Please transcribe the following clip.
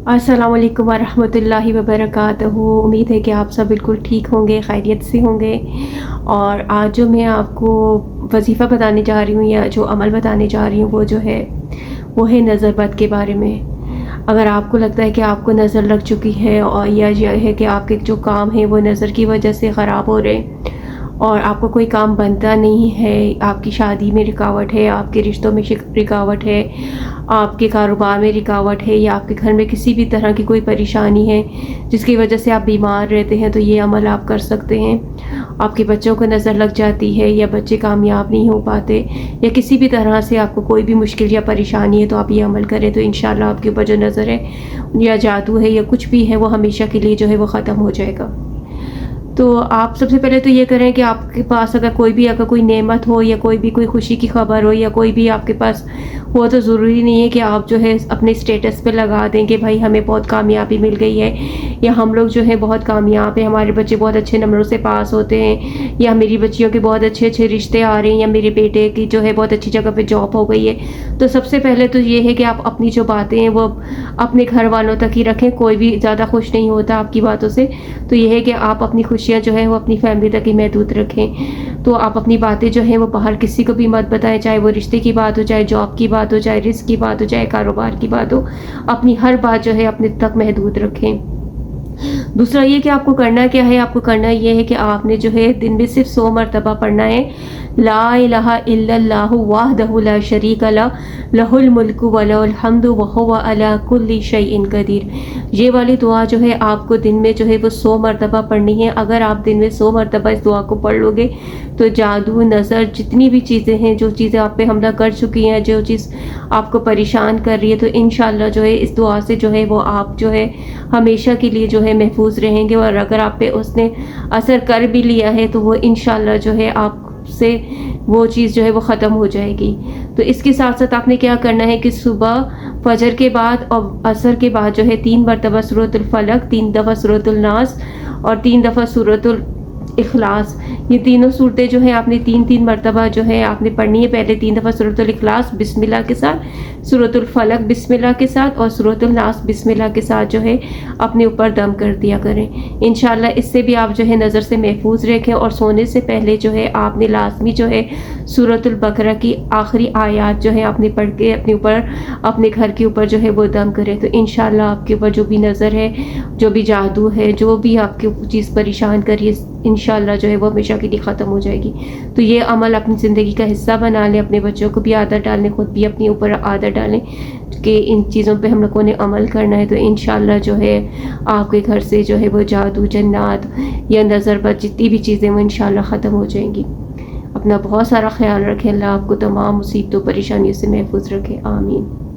अस्सलाम वालेकुम वरहमतुल्लाहि वबरकातुहू। उम्मीद है कि आप सब बिल्कुल ठीक होंगे, खैरियत से होंगे। और आज जो मैं आपको वजीफ़ा बताने जा रही हूँ या जो अमल बताने जा रही हूँ वो है नज़र बद के बारे में। अगर आपको लगता है कि आपको नज़र लग चुकी है और या यह है कि आपके जो काम हैं वो नज़र की वजह से ख़राब हो रहे हैं और आपको कोई काम बनता नहीं है, आपकी शादी में रुकावट है, आपके रिश्तों में रुकावट है, आपके कारोबार में रुकावट है या आपके घर में किसी भी तरह की कोई परेशानी है जिसकी वजह से आप बीमार रहते हैं, तो ये अमल आप कर सकते हैं। आपके बच्चों को नज़र लग जाती है या बच्चे कामयाब नहीं हो पाते या किसी भी तरह से आपको कोई भी मुश्किल या परेशानी है, तो आप ये अमल करें तो इंशाल्लाह आपके ऊपर जो नज़र है या जादू है या कुछ भी है वो हमेशा के लिए जो है वो ख़त्म हो जाएगा। तो आप सबसे पहले तो ये करें कि आपके पास अगर कोई नेमत हो या कोई खुशी की खबर हो या कोई भी आपके पास हो, तो ज़रूरी नहीं है कि आप जो है अपने स्टेटस पे लगा दें कि भाई हमें बहुत कामयाबी मिल गई है या हम लोग जो है बहुत कामयाब हैं, हमारे बच्चे बहुत अच्छे नंबरों से पास होते हैं या मेरी बच्चियों के बहुत अच्छे अच्छे रिश्ते आ रहे हैं या मेरे बेटे की जो है बहुत अच्छी जगह पे जॉब हो गई है। तो सबसे पहले तो ये है कि आप अपनी जो बातें हैं वो अपने घर वालों तक ही रखें, कोई भी ज़्यादा खुश नहीं होता आपकी बातों से। तो ये है कि आप अपनी खुशियाँ जो है वो अपनी फैमिली तक ही महदूद रखें। तो आप अपनी बातें जो हैं वो बाहर किसी को भी मत बताएं, चाहे वो रिश्ते की बात हो, चाहे जॉब की बात हो, चाहे रिस्क की बात हो, चाहे कारोबार की बात हो, अपनी हर बात जो है अपने तक महदूद रखें। दूसरा ये कि आपको करना क्या है, आपको करना ये है कि आपने जो है दिन में सिर्फ 100 मरतबा पढ़ना है, ला इलाहा इल्लल्लाहु वहदहु ला शरीका लह, लहुल मुल्कु व लहुल हम्दु व हुवा अला कुल्ली शैइन कदीर। ये वाली दुआ जो है आपको दिन में जो है वो 100 मरतबा पढ़नी है। अगर आप दिन में 100 मरतबा इस दुआ को पढ़ लोगे तो जादू, नज़र, जितनी भी चीज़ें हैं, जो चीज़ें आप पे हमला कर चुकी हैं, जो चीज़ आपको परेशान कर रही है, तो इंशाल्लाह जो है इस दुआ से जो है वो आप जो है हमेशा के लिए जो है महफूज रहेंगे। और अगर आप पे उसने असर कर भी लिया है तो वो इंशाल्लाह जो है आपसे वो चीज़ जो है वो ख़त्म हो जाएगी। तो इसके साथ साथ आपने क्या करना है कि सुबह फजर के बाद और असर के बाद जो है 3 मरतबा सूरतुल फलक, 3 दफ़ा सूरतुल नास और 3 दफ़ा सूरतुल इखलास, ये तीनों सूरतें जो है आपने 3-3 मरतबा जो है आपने पढ़नी है। पहले 3 दफ़ा सूरतुल इखलास बिस्मिल्लाह के साथ, सूरतुल फलक बिस्मिल्लाह के साथ और सूरतुल नास बिस्मिल्लाह के साथ जो है अपने ऊपर दम कर दिया करें। इंशाल्लाह इससे भी आप जो है नज़र से महफूज रखें। और सोने से पहले जो है आपने लाजमी जो है सूरतुल बकरा की आखिरी आयत जो है आपने पढ़ के अपने ऊपर, अपने घर के ऊपर जो है वो दम करें। तो इंशाल्लाह आपके ऊपर जो भी नज़र है, जो भी जादू है, जो भी आपकी चीज़ परेशान करिए, इंशाल्लाह जो है वो हमेशा के लिए ख़त्म हो जाएगी। तो ये अमल अपनी ज़िंदगी का हिस्सा बना लें, अपने बच्चों को भी आदत डालें, खुद भी अपने ऊपर आदत डालें कि इन चीज़ों पे हम लोगों ने अमल करना है। तो इंशाल्लाह जो है आपके घर से जो है वो जादू, जन्नात या नज़र बद, जितनी भी चीज़ें वो इंशाल्लाह ख़त्म हो जाएंगी। अपना बहुत सारा ख्याल रखें। अल्लाह आपको तमाम मुसीबतों परेशानियों से महफूज रखे। आमीन।